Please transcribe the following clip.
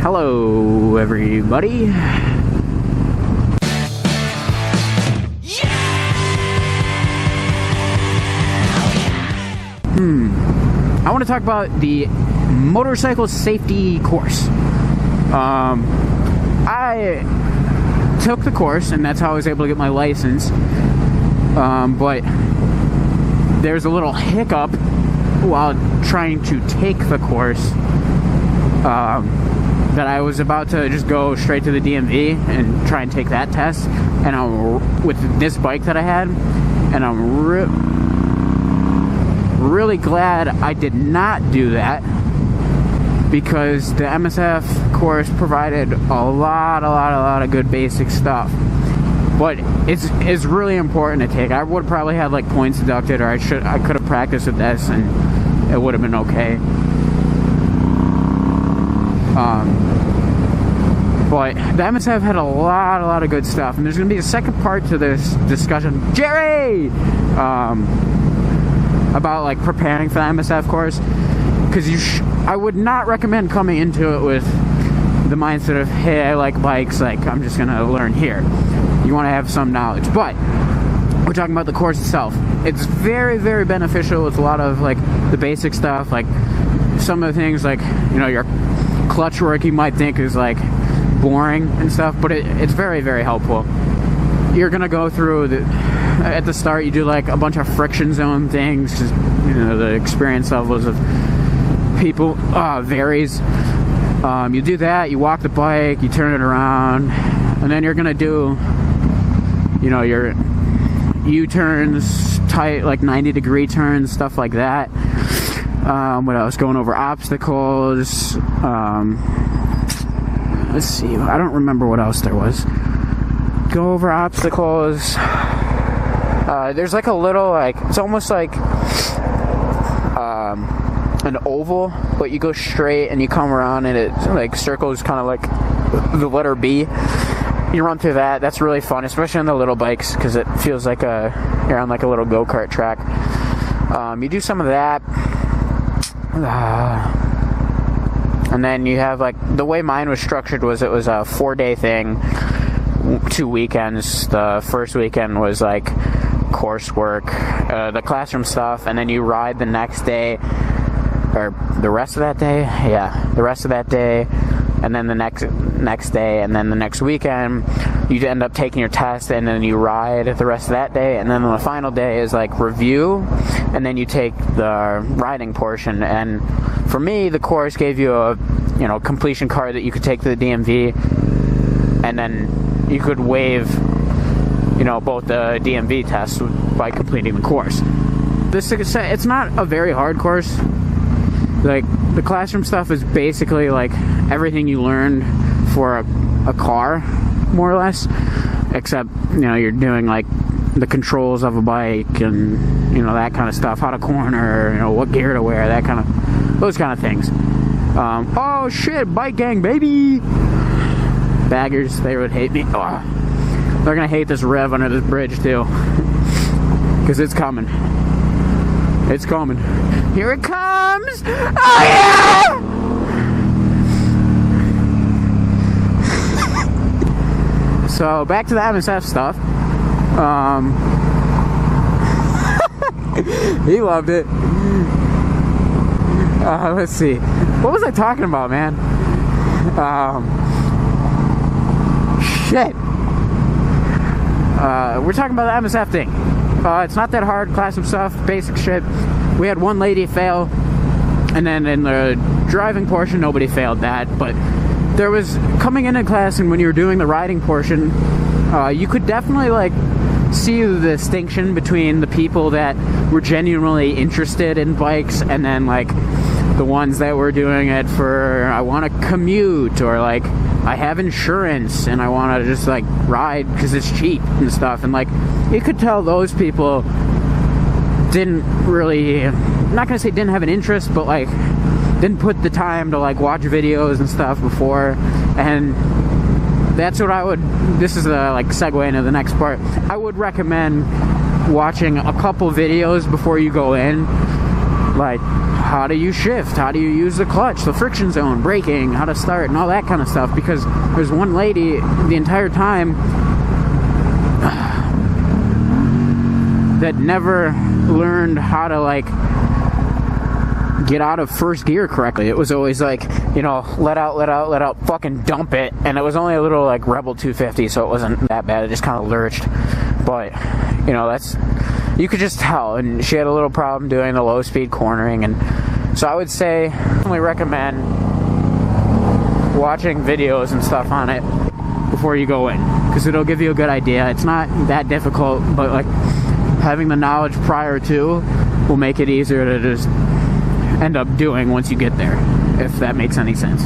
Hello, everybody. I want to talk about the motorcycle safety course. I took the course, and that's how I was able to get my license. But there's a little hiccup while trying to take the course. That I was about to just go straight to the DMV and try and take that test, and with this bike that I had, and I'm really glad I did not do that, because the MSF course provided a lot of good basic stuff, but it's really important to take. I would probably have like points deducted, or I could have practiced with this and it would have been okay. But the MSF had a lot of good stuff, and there's going to be a second part to this discussion, Jerry, about like preparing for the MSF course, because I would not recommend coming into it with the mindset of, hey, I like bikes, like I'm just going to learn here. You want to have some knowledge, but we're talking about the course itself. It's very beneficial with a lot of like the basic stuff, like some of the things like, you know, your clutch work you might think is like boring and stuff, but it's very helpful. You're gonna go through at the start, you do like a bunch of friction zone things, just, you know, the experience levels of people varies. You do that, you walk the bike, you turn it around, and then you're gonna do, you know, your U-turns, tight, like 90-degree turns, stuff like that. What else? Going over obstacles. Let's see. I don't remember what else there was. Go over obstacles. There's like a little, like, it's almost like an oval, but you go straight and you come around and it like circles, kind of like the letter B. You run through that. That's really fun, especially on the little bikes, because it feels like you're on like a little go-kart track. You do some of that. And then you have like, the way mine was structured was, it was a 4-day thing, 2 weekends. The first weekend was like coursework, the classroom stuff, and then you ride the next day, or the rest of that day, the rest of that day, and then the next day, and then the next weekend you end up taking your test, and then you ride the rest of that day, and then the final day is like review, and then you take the riding portion. And for me, the course gave you a, you know, completion card that you could take to the DMV, and then you could waive, you know, both the DMV tests by completing the course. It's not a very hard course. Like, the classroom stuff is basically like everything you learned for a car, more or less, except, you know, you're doing like the controls of a bike and, you know, that kind of stuff, how to corner, you know, what gear to wear, those kind of things. Oh shit, bike gang, baby! Baggers, they would hate me. Oh, they're gonna hate this rev under this bridge too, because it's coming. It's coming. Here it comes! Oh yeah! So back to the MSF stuff. He loved it. Let's see. What was I talking about, man? Shit. We're talking about the MSF thing. It's not that hard. Classroom stuff, basic shit. We had one lady fail, and then in the driving portion, nobody failed that. But there was, coming into class, and when you were doing the riding portion, you could definitely like see the distinction between the people that were genuinely interested in bikes, and then like the ones that were doing it for, I want to commute, or like I have insurance and I want to just like ride because it's cheap and stuff. And like, you could tell those people didn't really, I'm not gonna say didn't have an interest, but like didn't put the time to like watch videos and stuff before. And that's what I would, this is the like segue into the next part. I would recommend watching a couple videos before you go in. Like, how do you shift, how do you use the clutch, the friction zone, braking, how to start, and all that kind of stuff. Because there's one lady the entire time that never learned how to like get out of first gear correctly. It was always like, you know, let out, fucking dump it. And it was only a little like Rebel 250, so it wasn't that bad. It just kind of lurched. But, you know, that's, you could just tell. And she had a little problem doing the low speed cornering. And so I would say, I only recommend watching videos and stuff on it before you go in, because it'll give you a good idea. It's not that difficult, but like having the knowledge prior to will make it easier to just end up doing once you get there, if that makes any sense.